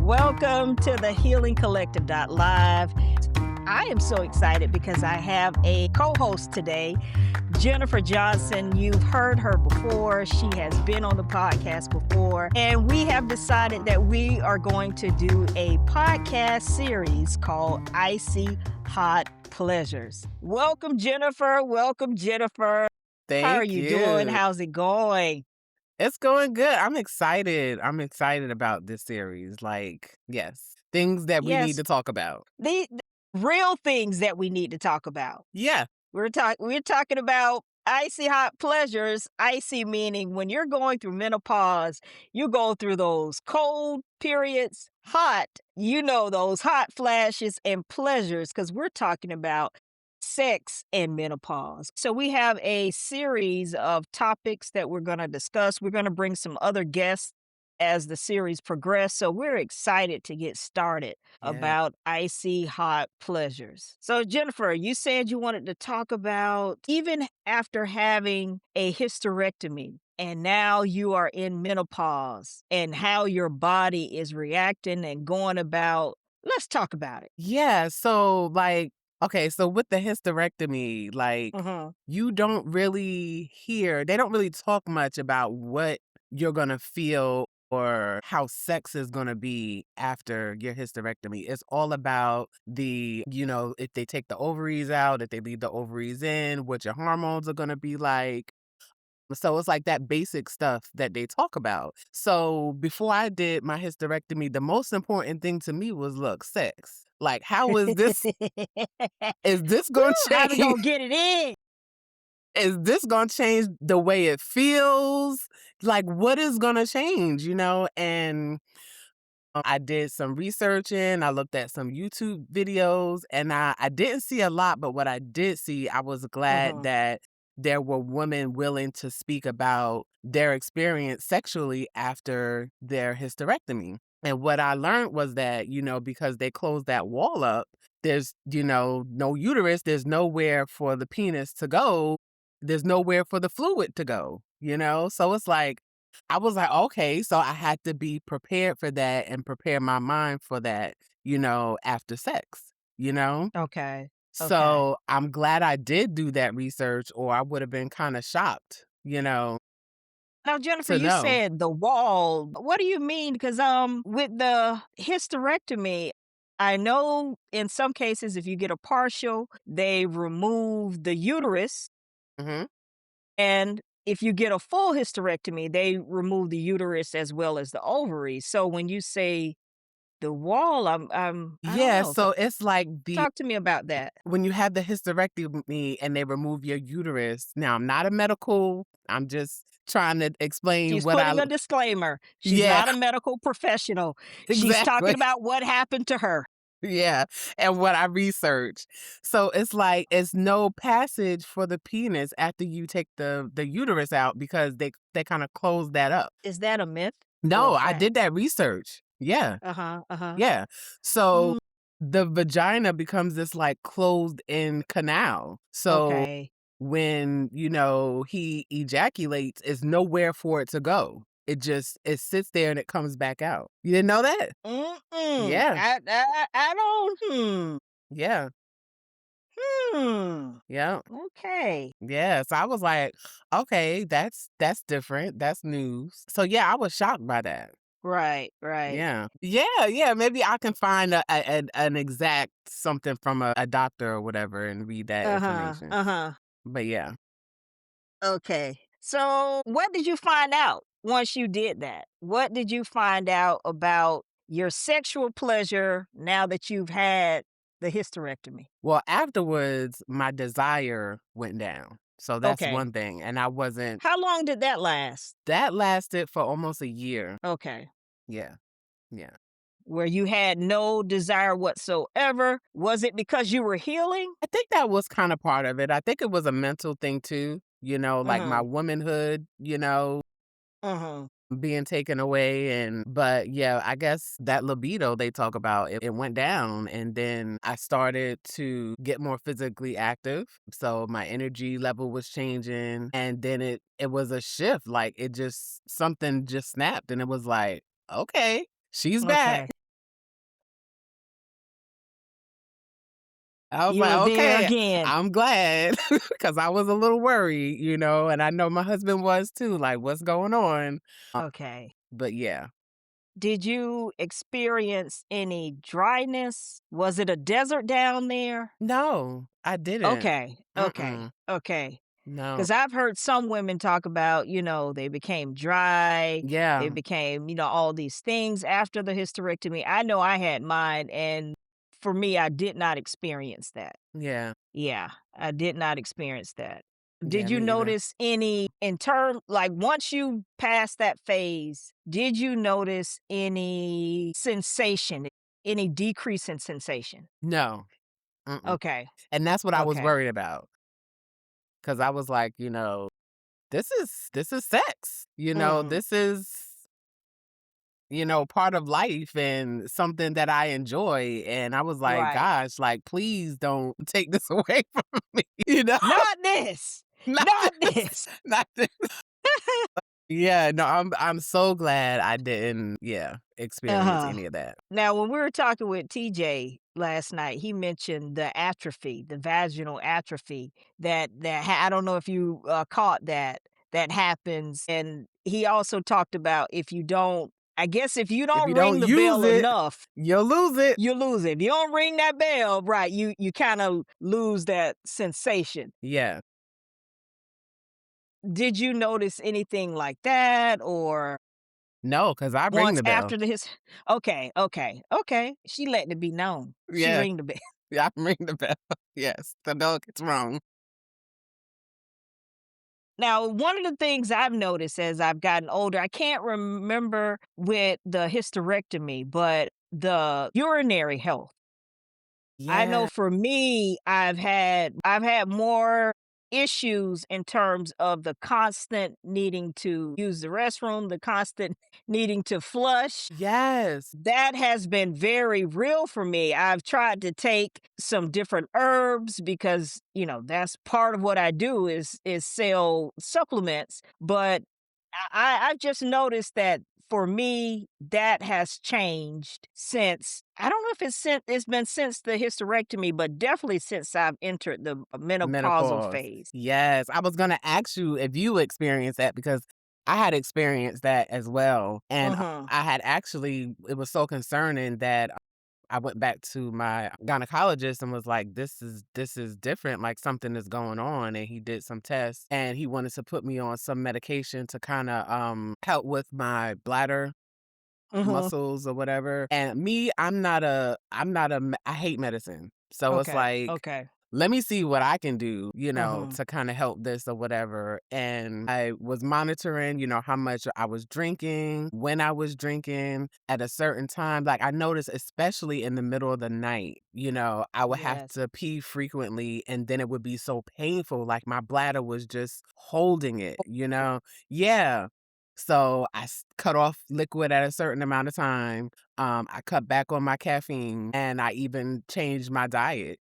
Welcome to the Healing Collective Live. I am so excited because I have a co-host today, Jennifer Johnson. You've heard her before. She has been on the podcast before. And we have decided that we are going to do a podcast series called Icy Hot Pleasures. Welcome, Jennifer. Welcome, Jennifer. How are Thank you doing? you. How's it going? It's going good. I'm excited. I'm excited about this series. Yes, things that we need Yes, to talk about. the real things that we need to talk about. Yeah. We're talking about icy hot pleasures. Icy meaning when you're going through menopause, you go through those cold periods, hot, those hot flashes and pleasures, because we're talking about sex and menopause. So we have a series of topics that we're going to discuss. We're going to bring some other guests as the series progresses. So we're excited to get started Yeah. about icy hot pleasures. So Jennifer, you said you wanted to talk about even after having a hysterectomy and now you are in menopause and how your body is reacting and going about. Let's talk about it. Yeah. Okay, so with the hysterectomy, Uh-huh. you don't really hear, they don't really talk much about what you're going to feel or how sex is going to be after your hysterectomy. It's all about if they take the ovaries out, if they leave the ovaries in, what your hormones are going to be like. So it's like that basic stuff that they talk about. So before I did my hysterectomy, the most important thing to me was, look, sex. Like, how is this? Is this Woo, going to how we change? gonna get it in? Is this going to change the way it feels? Like, what is going to change, And I did some researching. I looked at some YouTube videos and I didn't see a lot, but what I did see, I was glad Uh-huh. that there were women willing to speak about their experience sexually after their hysterectomy. And what I learned was that, because they closed that wall up, there's, no uterus, there's nowhere for the penis to go, there's nowhere for the fluid to go. So it's like, I was like, okay, so I had to be prepared for that and prepare my mind for that, after sex. Okay. Okay. So I'm glad I did do that research or I would have been kind of shocked, Now, Jennifer, to you know. said the wall. What do you mean? Because with the hysterectomy, I know in some cases, if you get a partial, they remove the uterus, Hmm. and if you get a full hysterectomy, they remove the uterus as well as the ovaries. So when you say the wall, I don't Yeah, know. so it's like Talk to me about that. when you have the hysterectomy and they remove your uterus. Now, I'm not a medical, I'm just trying to explain She's what putting a disclaimer. She's yeah, not a medical professional. She's exactly. talking about what happened to her. Yeah, and what I researched. So it's like it's no passage for the penis after you take the uterus out because they kind of close that up. Is that a myth or a No, I fact? did that research. Yeah. Uh-huh, uh-huh. Yeah. So Mm, the vagina becomes this like closed in canal. So okay. when, he ejaculates, it's nowhere for it to go. It sits there and it comes back out. You didn't know that? Mm-mm. Yeah. I don't Yeah. hmm. Yeah. Okay. Yes, I was like, okay, that's different. That's news. So yeah, I was shocked by that. Right, right. Yeah. Yeah, yeah. Maybe I can find an exact something from a doctor or whatever and read that Uh-huh, information. uh-huh. But yeah. Okay. So what did you find out once you did that? What did you find out about your sexual pleasure now that you've had the hysterectomy? Well, afterwards, my desire went down. So that's Okay. one thing. And I wasn't How long did that last? that lasted for almost a year. Okay. Yeah. Yeah. Where you had no desire whatsoever? Was it because you were healing? I think that was kind of part of it. I think it was a mental thing too, like my Mhm. womanhood, Mhm. being taken away. But yeah, I guess that libido they talk about, it went down. And then I started to get more physically active. So my energy level was changing. And then it was a shift. Like something just snapped and it was like, okay, she's back. Okay. I was You like, were there "Okay, again. I'm glad," because I was a little worried, and I know my husband was too, like, "What's going on?" Okay. But yeah. Did you experience any dryness? Was it a desert down there? No, I didn't. Okay, okay, Mm-mm. okay. No. Because I've heard some women talk about, they became dry, they Yeah, became, all these things after the hysterectomy. I know I had mine, and for me, I did not experience that. yeah, Yeah, I did not experience that. yeah, Did you me either. notice any in turn like once you passed that phase, did you notice any sensation, any decrease in sensation? No, mm-mm. Okay. And that's what I was Okay. worried about, because I was like, this is sex, Mhm. this is, part of life and something that I enjoy, and I was like, Right. "Gosh, like, please don't take this away from me," you know? Not this. Not Not this, this. not this. Yeah, no, I'm so glad I didn't, experience Uh-huh. any of that. Now, when we were talking with TJ last night, he mentioned the atrophy, the vaginal atrophy I don't know if you caught that happens, and he also talked about if you don't, I guess if you If don't you don't ring the use bell it, enough, you'll lose it. you lose it. If you don't ring that bell, right? You kind of lose that sensation. Yeah. Did you notice anything like that, or No, because I ring once the bell. after this? Okay, okay, okay. She letting it be known. She Yeah. ring the bell. Yeah, I ring the bell. Yes, the dog gets wrong. Now, one of the things I've noticed as I've gotten older, I can't remember with the hysterectomy, but the urinary health. I know Yeah. for me, I've had more issues in terms of the constant needing to use the restroom, the constant needing to flush. Yes. That has been very real for me. I've tried to take some different herbs because, that's part of what I do is sell supplements, but I've just noticed that for me, that has changed since I don't know if it's been since the hysterectomy, but definitely since I've entered the menopausal Menopause. phase. Yes, I was gonna ask you if you experienced that because I had experienced that as well, and Mhm. I had actually it was so concerning that I went back to my gynecologist and was like, "This is different, like, something is going on," and he did some tests, and he wanted to put me on some medication to kinda, help with my bladder Mhm. muscles or whatever, and me, I hate medicine, so it's Okay. like, Okay. let me see what I can do, Mhm. to kinda help this or whatever, and I was monitoring, how much I was drinking, when I was drinking, at a certain time, like, I noticed especially in the middle of the night, I would have Yes. to pee frequently, and then it would be so painful, like, my bladder was just holding it, you know? Yeah. So, I cut off liquid at a certain amount of time. I cut back on my caffeine and I even changed my diet,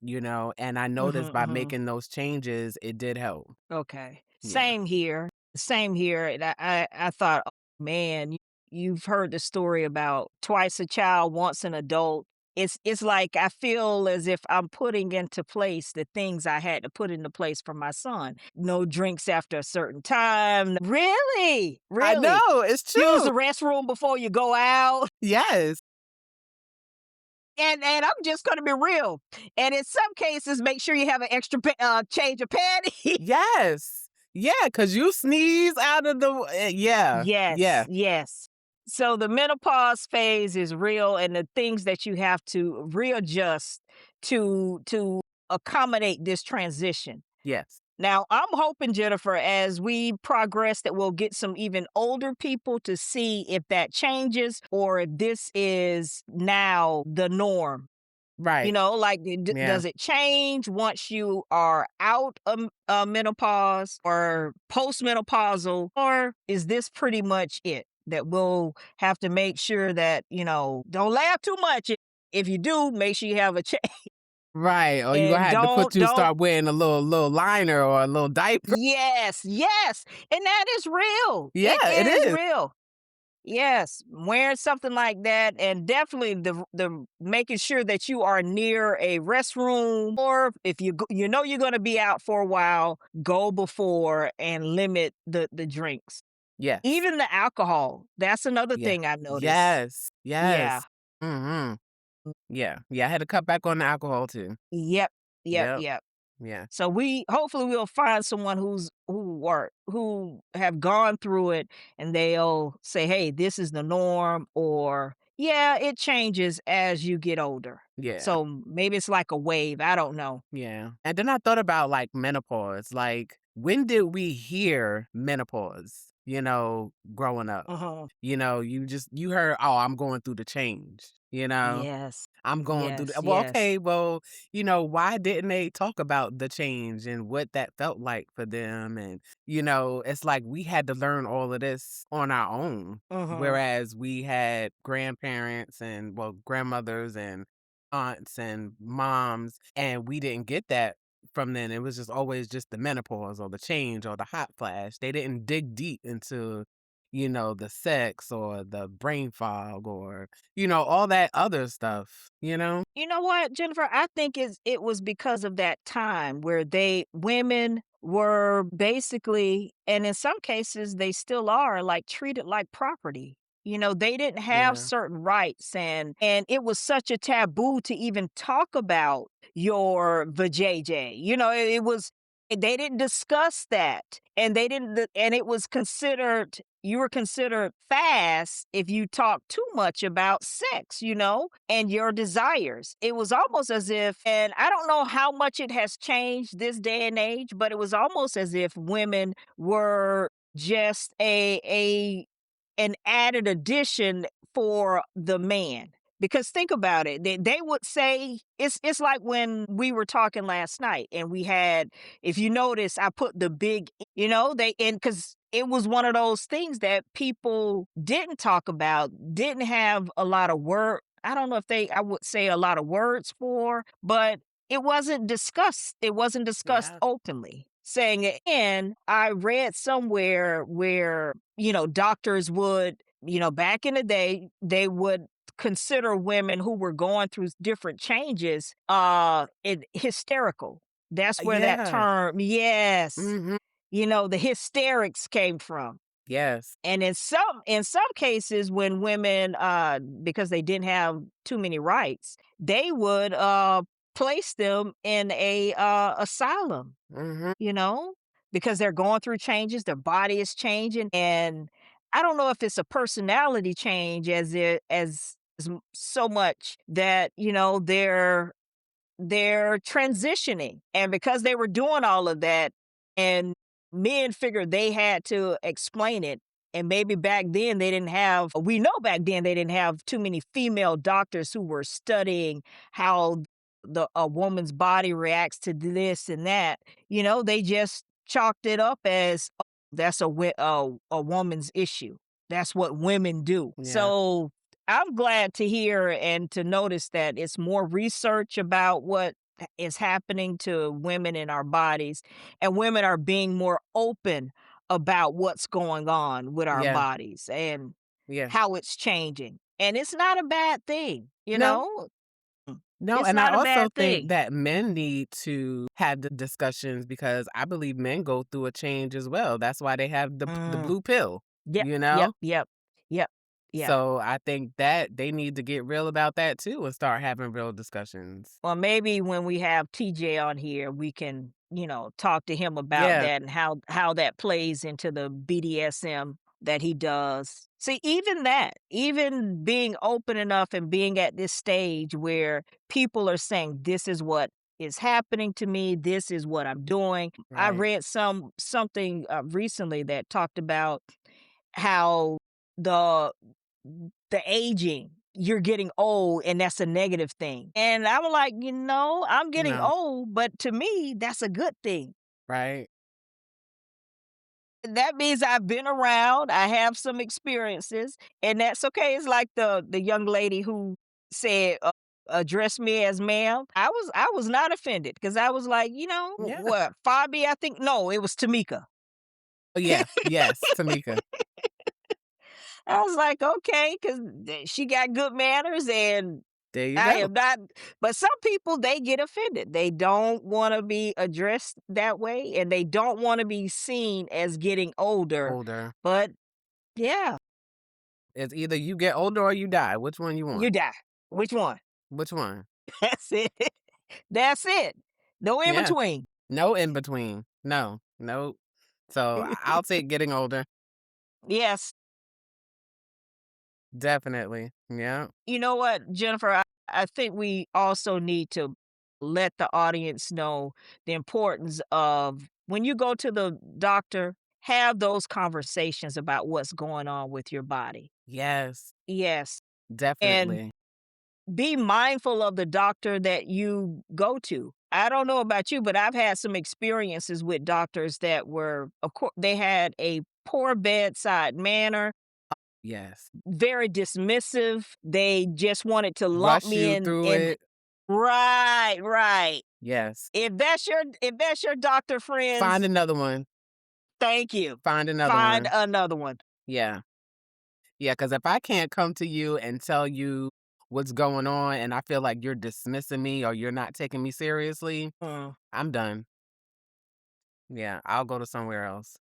and I noticed Mhm. by Mhm. making those changes, it did help. Okay. Yeah. Same here. Same here. And I thought, oh, man, you've heard the story about twice a child, once an adult. It's like I feel as if I'm putting into place the things I had to put into place for my son. No drinks after a certain time. Really? I Really? know, it's Use true. the restroom before you go out. Yes. And I'm just gonna be real. And in some cases, make sure you have an extra change of panties. Yes. Yeah, because you sneeze out of the yeah. Yes, Yeah. yes. So the menopause phase is real and the things that you have to readjust to accommodate this transition. Yes. Now, I'm hoping, Jennifer, as we progress, that we'll get some even older people to see if that changes or if this is now the norm. Right. Like, Yeah. does it change once you are out of menopause or postmenopausal, or is this pretty much it? That we'll have to make sure that, don't laugh too much. If you do, make sure you have a check Right, or you gonna and have to put you don't. start wearing a little liner or a little diaper. Yes, yes. And that is real. Yeah, It it is is. real. Yes, wearing something like that, and definitely the making sure that you are near a restroom, or if you know you're going to be out for a while, go before and limit the drinks. Yes. Even the alcohol, that's another Yeah. thing I noticed. Yes. Yeah. Yes. Mhm. Yeah. Yeah, I had to cut back on the alcohol too. Yep. Yep. Yep. Yep. Yeah. So we hopefully we'll find someone who have gone through it, and they'll say, "Hey, this is the norm," or "Yeah, it changes as you get older." Yeah. So maybe it's like a wave. I don't know. Yeah. And then I thought about like menopause. Like, when did we hear menopause, growing up? Uh-huh. You heard, oh, I'm going through the change, you know? Yes. I'm going through Yes. well, Yes. okay, well, why didn't they talk about the change and what that felt like for them? And, it's like we had to learn all of this on our own. Uh-huh. Whereas we had grandparents and, well, grandmothers and aunts and moms, and we didn't get that from them. It was just always just the menopause or the change or the hot flash. They didn't dig deep into, the sex or the brain fog or all that other stuff. You know what, Jennifer? I think it was because of that time where women were basically, and in some cases they still are, like treated like property. They didn't have Yeah. certain rights, and it was such a taboo to even talk about your vajayjay. They didn't discuss that, and they didn't and it was considered you were considered fast if you talk too much about sex, and your desires. It was almost as if, and I don't know how much it has changed this day and age, but it was almost as if women were just a an added addition for the man. Because think about it, they would say it's like when we were talking last night, and we had, if you notice, I put the big, they, and because it was one of those things that people didn't talk about, didn't have a lot of word. I don't know if I would say a lot of words for, but it wasn't discussed. It wasn't discussed Yeah. openly. Saying it, and I read somewhere where doctors would, back in the day, they would consider women who were going through different changes hysterical. That's where that Yeah. term, yes, Mhm. the hysterics came from. Yes. And in some cases, when women, because they didn't have too many rights, they would place them in a asylum, Mhm. you know, because they're going through changes, their body is changing. And I don't know if it's a personality change so much that, they're transitioning. And because they were doing all of that, and men figured they had to explain it. And maybe back then they didn't have, we know back then they didn't have too many female doctors who were studying how a woman's body reacts to this and that. They just chalked it up as, "Oh, that's a woman's issue. That's what women do." Yeah. So I'm glad to hear and to notice that it's more research about what is happening to women in our bodies, and women are being more open about what's going on with our Yeah. bodies and Yeah. how it's changing. And it's not a bad thing, you No. know? No, It's and I not a also bad think thing. that men need to have the discussions because I believe men go through a change as well. That's why they have the Mm. blue pill, Yep, you yep, know? yep, yep, yep. So I think that they need to get real about that too and start having real discussions. Well, maybe when we have TJ on here, we can, talk to him about Yeah. that and how that plays into the BDSM that he does. See, even that, even being open enough and being at this stage where people are saying, "This is what is happening to me. This is what I'm doing." I Right. read something recently that talked about how the the aging, you're getting old, and that's a negative thing. And I'm like, I'm getting No. old, but to me, that's a good thing. Right. That means I've been around, I have some experiences, and that's okay. It's like the young lady who said, address me as ma'am. I was not offended because I was like, Yeah. what, Fabi, I think, no, it was Tamika. Oh, yeah. Yes, Tamika. I was like, "Okay," 'cause she got good manners, and There you I go. am not. But some people, they get offended. They don't wanna be addressed that way, and they don't wanna be seen as getting older, Older. but yeah, It's either you get older or you die. Which one you want? you die. Which one? Which one? That's it. That's it. No in Yeah. between. No in between. No. Nope. So I'll take getting older. Yes. Definitely. Yeah. You know what, Jennifer? I think we also need to let the audience know the importance of when you go to the doctor, have those conversations about what's going on with your body. Yes. Yes. And Definitely. be mindful of the doctor that you go to. I don't know about you, but I've had some experiences with doctors that were, of course, they had a poor bedside manner, Yes. very dismissive. They just wanted to lump Rush me you in through in it. right, right. Yes. If that's your doctor Find friends, another one. thank you. Find another Find one. another one. Yeah. Yeah, because if I can't come to you and tell you what's going on and I feel like you're dismissing me or you're not taking me seriously, Mm. I'm done. Yeah, I'll go to somewhere else.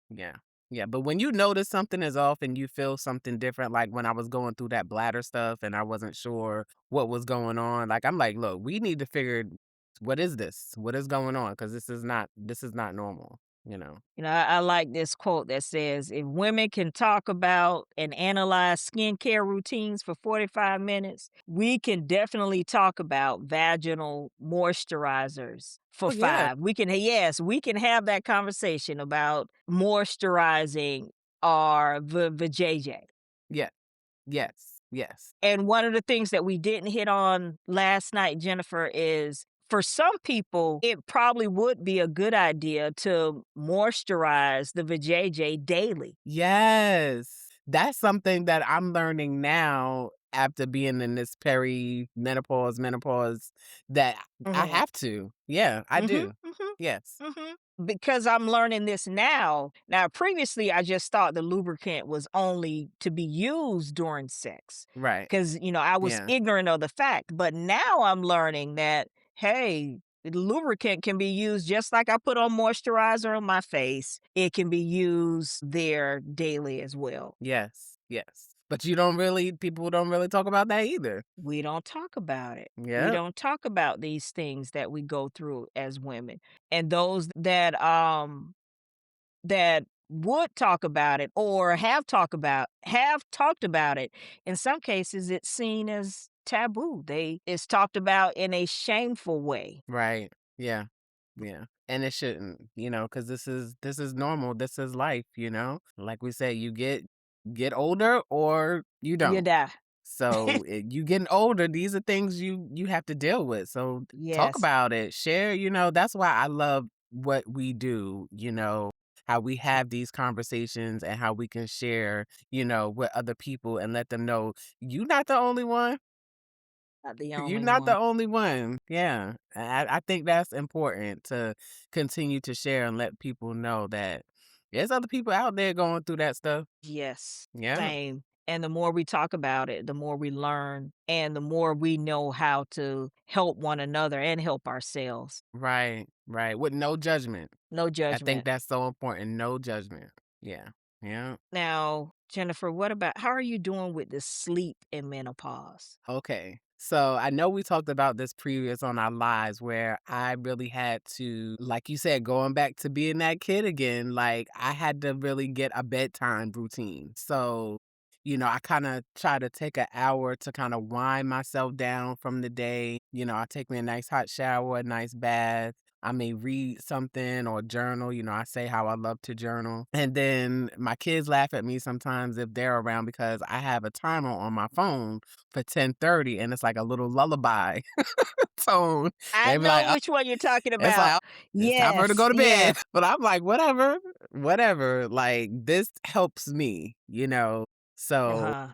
Yeah. Yeah, but when you notice something is off and you feel something different, like when I was going through that bladder stuff and I wasn't sure what was going on, like I'm like, look, we need to figure what is this? What is going on? Because this is not normal, you know. I like this quote that says, if women can talk about and analyze skincare routines for 45 minutes, we can definitely talk about vaginal moisturizers for Oh yeah. 5. Yes, we can have that conversation about moisturizing our vajayjay. Yeah. Yes. Yes. And one of the things that we didn't hit on last night, Jennifer, is for some people, it probably would be a good idea to moisturize the vajayjay daily. Yes. That's something that I'm learning now after being in this menopause, that I Mhm. have to. Yeah, I Mhm, do. mhm, Yes. mhm. Because I'm learning this now. Now, previously, I just thought the lubricant was only to be used during sex Right. because, I was Yeah. ignorant of the fact. But now I'm learning that, hey, the lubricant can be used just like I put on moisturizer on my face. It can be used there daily as well. Yes. Yes. But you don't really people don't really talk about that either. We don't talk about it. We Yep. don't talk about these things that we go through as women. And those that would talk about it or have talked about it, in some cases, it's seen as taboo. It's talked about in a shameful way. Right. Yeah. Yeah. And it shouldn't, because this is normal. This is life, you know? Like we say, you get older or you You don't. die. So, you getting older, these are things you have to deal with. So, talk Yes. about it, share, that's why I love what we do, how we have these conversations and how we can share, with other people and let them know you're not the only one. Not the You're only not one. the only one. Yeah. I think that's important to continue to share and let people know that there's other people out there going through that stuff. Yes. Yeah. Same. And the more we talk about it, the more we learn and the more we know how to help one another and help ourselves. Right. Right. With no judgment. No I think judgment. that's so important, no judgment. Yeah, yeah. Now, Jennifer, what about how are you doing with the sleep in menopause? Okay. So I know we talked about this previous on our lives where I really had to, like you said, going back to being that kid again, like I had to really get a bedtime routine. So, I kind of try to take an hour to kind of wind myself down from the day. I take me a nice hot shower, a nice bath. I may read something or journal. I say how I love to journal. And then my kids laugh at me sometimes if they're around because I have a timer on my phone for 10:30 and it's like a little lullaby tone. I They be know like, "Oh," which one you're talking it's about. like, "Oh, it's time for her to Yes, go to bed." yes. But I'm like, "Whatever, whatever." Like this helps me, So Uh-huh.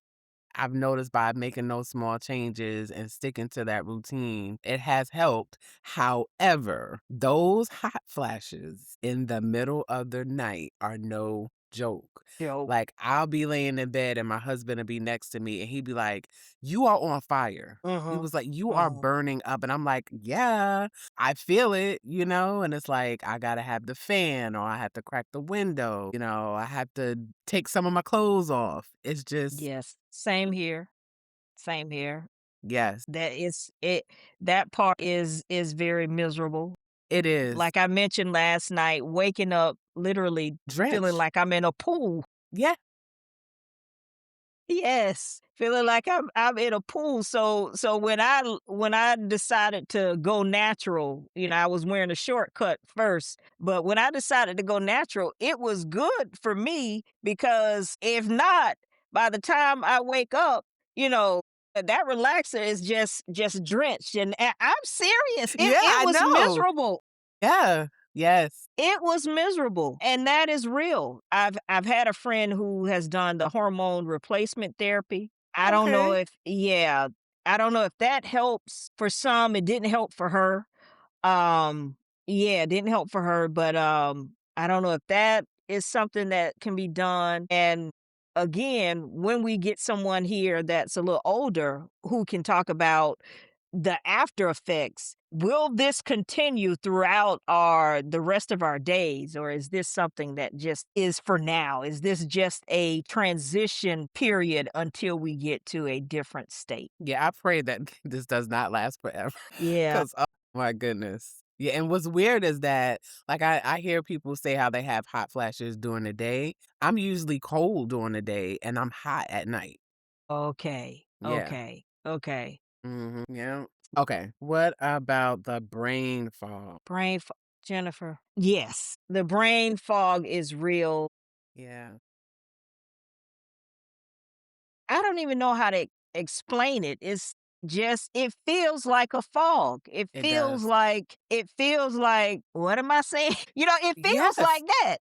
I've noticed by making those small changes and sticking to that routine, it has helped. However, those hot flashes in the middle of the night are no joke. Joke. Like, I'll be laying in bed and my husband will be next to me and he'd be like, "You are on fire." He Mhm. was like, "You are Mhm. burning up." And I'm like, "Yeah, I feel it, you know?" And it's like, I gotta have the fan or I have to crack the window, I have to take some of my clothes off. It's just, Yes. Same here. Same here. yes, That is it that part is very miserable. it is. Like I mentioned last night, waking up literally feeling Drenched. like I'm in a pool. Yeah, Yes, feeling like I'm in a pool. So when I decided to go natural, I was wearing a shortcut first, but when I decided to go natural, it was good for me because if not, by the time I wake up, that relaxer is just drenched, and I'm serious. It yeah, it I was know. miserable. Yeah, yes. It was miserable, and that is real. I've had a friend who has done the hormone replacement therapy. I don't know Okay. if yeah, I don't know if that helps for some. It didn't help for her. Yeah, it didn't help for her, but I don't know if that is something that can be done. And again, when we get someone here that's a little older who can talk about the after effects, will this continue throughout the rest of our days, or is this something that just is for now? Is this just a transition period until we get to a different state? Yeah, I pray that this does not last forever. Yeah. Cause oh my goodness. Yeah, and what's weird is that, like, I hear people say how they have hot flashes during the day. I'm usually cold during the day, and I'm hot at night. Okay. Yeah. Okay. Okay. Mhm, yeah. Okay, what about the brain fog? Brain fog, Jennifer. Yes, the brain fog is real. Yeah, I don't even know how to explain it. It's just it feels like a fog. it does. It feels like what am I saying? It feels Yes. like that.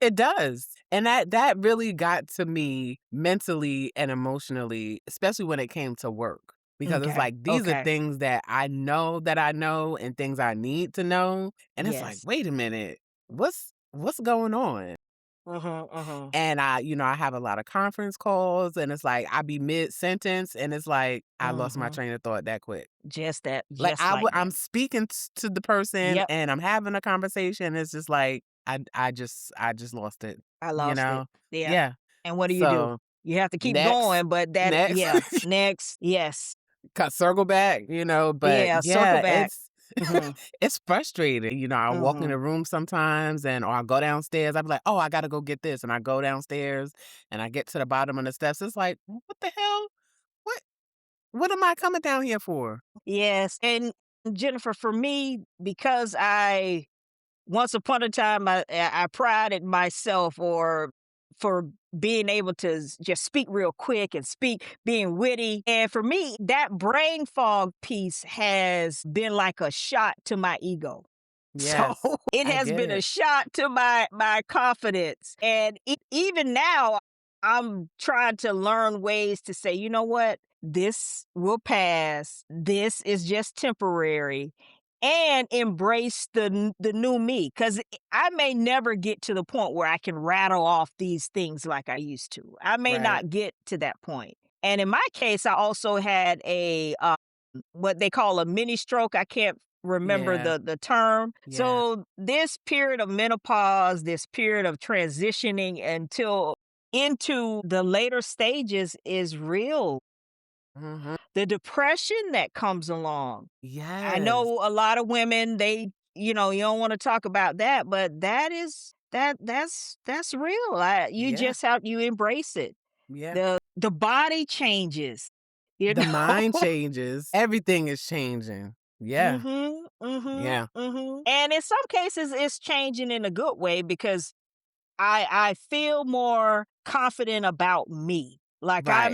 It does, and that really got to me mentally and emotionally, especially when it came to work, because it's Okay. like, these are Okay. things that I know and things I need to know, and it's like, Yes. "Wait a minute, what's going on?" Uh-huh. Uh-huh. And I have a lot of conference calls, and it's like, I be mid-sentence, and it's like, I lost my Uh-huh. train of thought that quick. Just that, Like, just like I'm that. speaking to the person, Yep. and I'm having a conversation, it's just like, I just lost it, I you lost it. know? Yeah. Yeah. And what do? So, You have to keep next, going, but next, yeah. Next. Yes. circle back, but Yeah. Circle yeah, back. Mm-hmm. it's frustrating, I walk in Mm-hmm. the room sometimes or I go downstairs, I'm like, "Oh, I gotta go get this," and I go downstairs, and I get to the bottom of the steps, it's like, "What the hell? What what am I coming down here for?" Yes. And Jennifer, for me, because I once upon a time I prided myself or for being able to just speak real quick and speak being witty, and for me that brain fog piece has been like a shot to my ego. So Yes, it I has get been a it. shot to my confidence, and even now I'm trying to learn ways to say, you know what, this will pass, this is just temporary, and embrace the new me, because I may never get to the point where I can rattle off these things like I used to. I may Right. not get to that point. And in my case, I also had a what they call a mini stroke. I can't remember Yeah, the term. yeah. So this period of menopause, this period of transitioning until into the later stages is real. Mhm. The depression that comes along. I Yes. know a lot of women, you don't want to talk about that, but that's real. You Yeah, just have you embrace it. yeah. The body changes, you The know. mind changes, everything is changing. Yeah, Mhm, mhm, yeah. mhm. And in some cases, it's changing in a good way because I feel more confident about me. Like Right.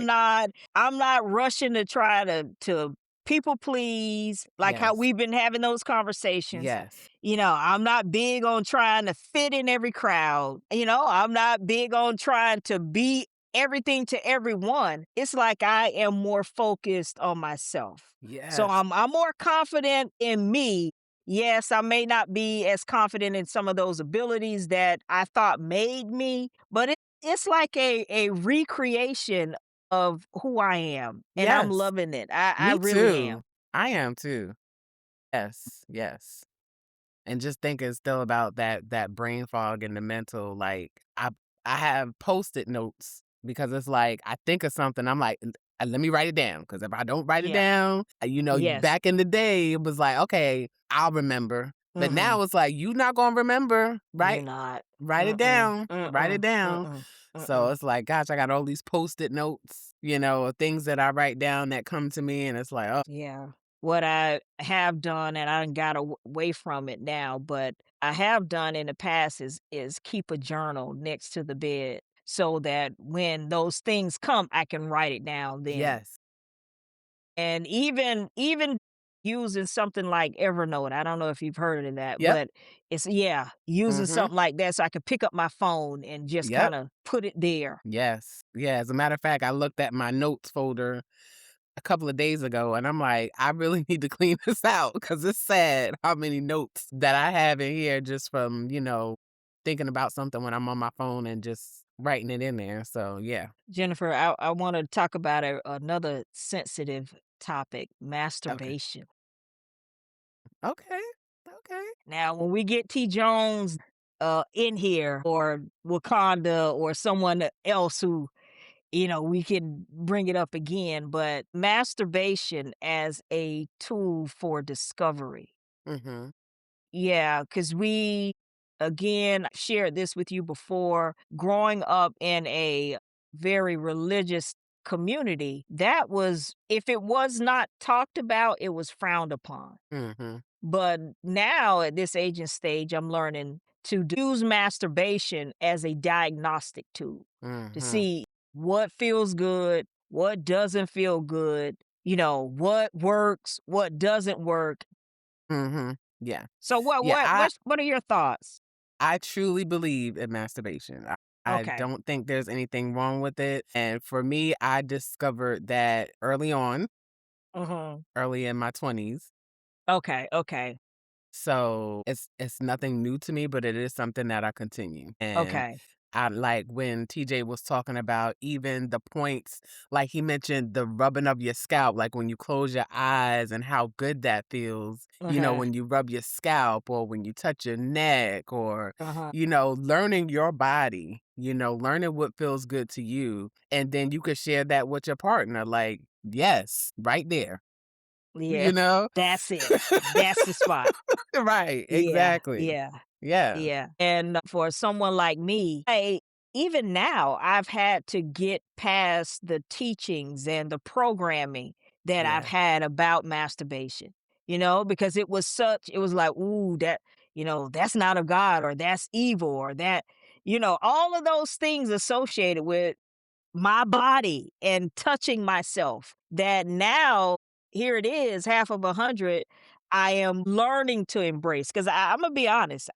I'm not rushing to try to people please, like how Yes, we've been having those conversations. yes. I'm not big on trying to fit in every crowd. I'm not big on trying to be everything to everyone. It's like I am more focused on myself. So Yes. I'm more confident in me. Yes, I may not be as confident in some of those abilities that I thought made me, but it's like a recreation of who I am, and I'm Yes, loving it. I me really am. too. I am too. Yes, yes. And just thinking still about that brain fog and the mental, like, I have Post-it notes because it's like, I think of something, I'm like, Let me write it down. Because if I don't write it Yeah. down, Yes. back in the day, it was like, "Okay, I'll remember." But Mhm. now it's like, "You not gonna remember, You're right? not. Write it Mm-mm. down, write it Mm-mm. down." Mm-mm. So Mm-mm. it's like, gosh, I got all these Post-it notes, of things that I write down that come to me, and it's like, "Oh." Yeah. What I have done, and I done got away from it now, but I have done in the past is keep a journal next to the bed so that when those things come, I can write it down then. Yes. And even using something like Evernote, I don't know if you've heard of that, Yep. but it's yeah, using Mhm. something like that so I could pick up my phone and just Yep. kinda put it there. Yes. Yeah, as a matter of fact, I looked at my notes folder a couple of days ago, and I'm like, "I really need to clean this out because it's sad how many notes that I have in here just from, thinking about something when I'm on my phone and just writing it in there." So, yeah. Jennifer, I wanna talk about another sensitive topic, Okay. masturbation. Okay. Okay. Now, when we get T. Jones, in here or Wakanda or someone else who, we can bring it up again, but masturbation as a tool for discovery. Mhm. Yeah, because we, again, shared this with you before, growing up in a very religious community, that was, if it was not talked about, it was frowned upon. Mhm. But now at this age and stage, I'm learning to use masturbation as a diagnostic tool to Mhm. see what feels good, what doesn't feel good, what works, what doesn't work. Mhm. Yeah. So what Yeah, what I what's what are your thoughts? I truly believe in masturbation. I Okay. don't think there's anything wrong with it, and for me, I discovered that early on, Mhm. early in my 20s. Okay, okay, So, it's nothing new to me, but it is something that I continue, and okay. I like when TJ was talking about even the points, like he mentioned the rubbing of your scalp, like when you close your eyes and how good that feels, Uh-huh, when you rub your scalp or when you touch your neck or, uh-huh. learning your body, learning what feels good to you, and then you could share that with your partner, like, yes, right there, Yeah, you know? that's it. That's the spot. Right, Yeah, exactly. yeah. Yeah. Yeah, and for someone like me, even now, I've had to get past the teachings and the programming that I've Yeah. had about masturbation, because it was like, "Ooh, that's not of God," or "That's evil," or all of those things associated with my body and touching myself that now here it is, half of 100, I am learning to embrace, 'cause Imma be honest,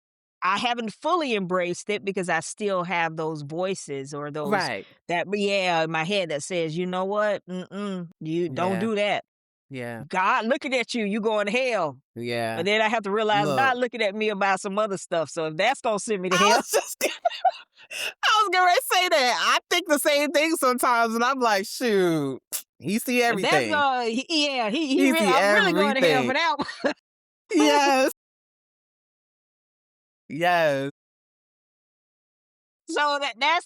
I haven't fully embraced it because I still have those voices or those Right. that yeah, in my head that says, "You know what? Mm-mm, you don't Yeah. do that. Yeah. God looking at you, you going to hell." Yeah. But then I have to realize Look, God looking at me about some other stuff, so if that's gonna send me to I hell, was just I was getting ready to say that. I think the same thing sometimes, and I'm like, "Shoot, he see if that's, everything. yeah, he He really see I'm really going to hell for everything." that one. Yes. Yes. So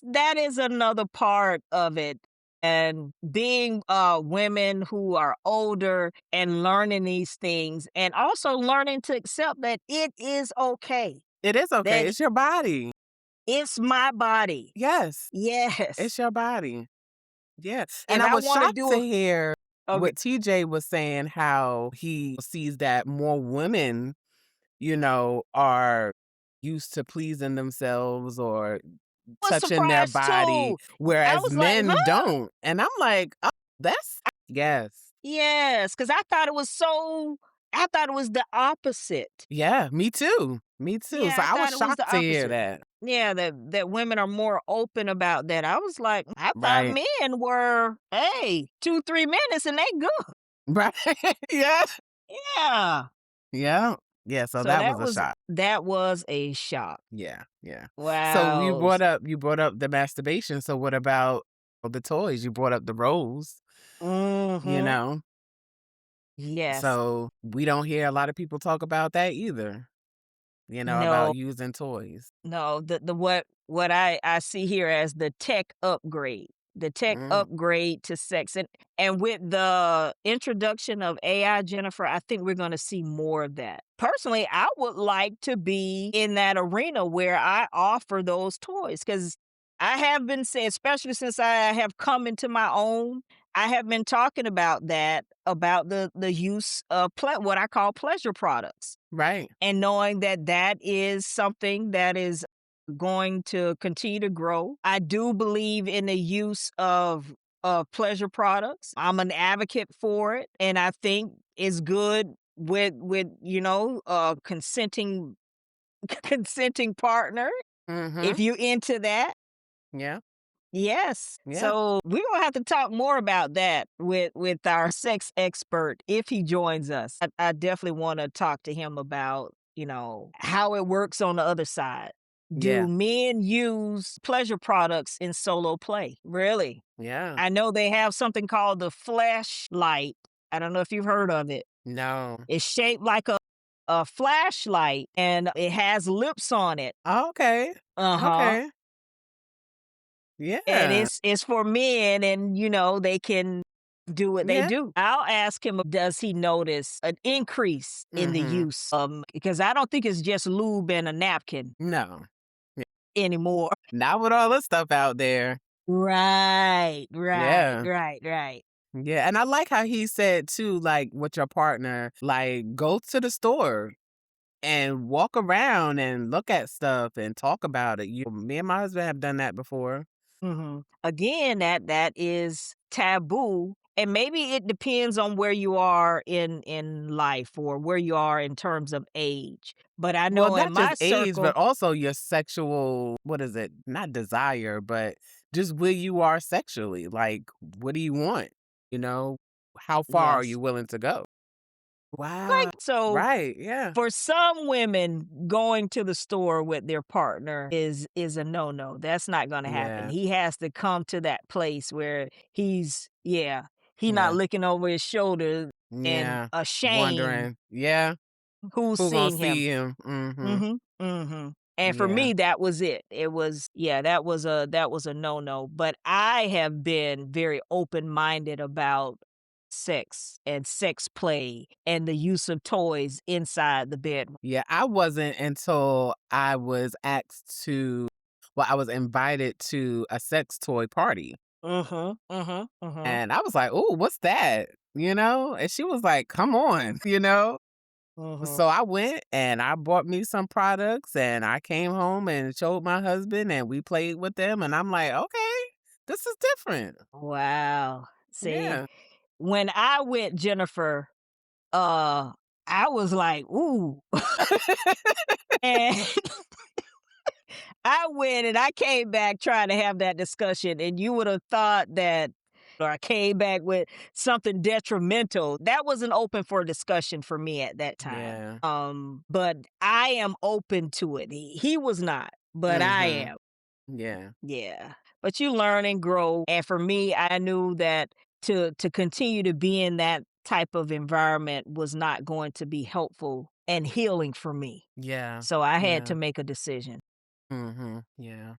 that is another part of it. And being women who are older and learning these things and also learning to accept that it is okay. It is okay. That It's your body. it's my body. Yes. Yes. It's your body. Yeah. And If I I was want to shocked do to hear okay, what TJ was saying, how he sees that more women are used to pleasing themselves or I was touching their surprised body, too. I whereas was like, men huh? don't. And I'm like, "Oh, that's." Yes. Yes, because I thought it was the opposite. Yeah, me too. Me too. So Yeah, I I was thought it was the shocked to hear opposite. that. Yeah, that women are more open about that. I was like, I thought Right. men were, hey, 2, 3 minutes and they good. Right. Yeah. Yeah. Yeah. Yeah, so So that was a shock. that was a shock. Yeah, yeah. So Wow. you brought up the masturbation, so what about the toys? You brought up the rolls, you Mhm. know? Yes. So we don't hear a lot of people talk about that either, about No. using toys. No, the what I see here as the tech upgrade. The tech Mm, upgrade to sex, and with the introduction of AI, Jennifer, I think we're gonna see more of that. Personally, I would like to be in that arena where I offer those toys because I have been saying, especially since I have come into my own, I have been talking about that, about the use of what I call pleasure products, right. and knowing that that is something that is going to continue to grow. I do believe in the use of pleasure products. I'm an advocate for it, and I think it's good with consenting consenting partner if Mhm. you into that. Yeah, Yes. yeah, So we're gonna have to talk more about that with our sex expert if he joins us. I definitely want to talk to him about, how it works on the other side. Do yeah, men use pleasure products in solo play? Really? yeah. I know they have something called the flashlight. I don't know if you've heard of it. No. It's shaped like a flashlight and it has lips on it. Okay, Uh-huh. okay. And Yeah, it's for men and, they can do what they yeah. do. I'll ask him, does he notice an increase in the Mhm. use, because I don't think it's just lube and a napkin No. Yeah. anymore. Not with all this stuff out there. Right, right, Yeah. right, right. Yeah, and I like how he said too, like, with your partner, like, go to the store and walk around and look at stuff and talk about it. Me and my husband have done that before. Mhm. Again, that is taboo, and maybe it depends on where you are in life or where you are in terms of age. But I Well, know in not my just age, circle. but also your sexual, what is it? Not desire, but just where you are sexually. Like, what do you want? You know, how far are Yes. you willing to go? Like, Wow. so Right. Yeah. for some women, going to the store with their partner is a no-no. That's not gonna happen. Yeah. He has to come to that place where he not Yeah. looking over his shoulder and Yeah. ashamed Wondering. Yeah. who's Who gonna seeing him. see him? Mm-hmm. Mhm, mhm. And for Yeah. me, that was it. It was, yeah, that was a no-no, but I have been very open-minded about sex and sex play and the use of toys inside the bedroom. Yeah. I wasn't until I was invited to a sex toy party. Mhm, mhm, mhm, And I was like, "Ooh, what's that?" And she was like, "Come on," mhm. So I went and I bought me some products and I came home and showed my husband and we played with them and I'm like, "Okay, this is different." Wow. See, Yeah. when I went, Jennifer, uh, I was like, "Ooh." And I went and I came back trying to have that discussion, and you would have thought that, or I came back with something detrimental. That wasn't open for discussion for me at that time. Yeah. But I am open to it. He was not, but I Mhm. am. Yeah. Yeah. But you learn and grow. And for me, I knew that to continue to be in that type of environment was not going to be helpful and healing for me. Yeah. So I had to Yeah. make a decision. Mhm. Yeah.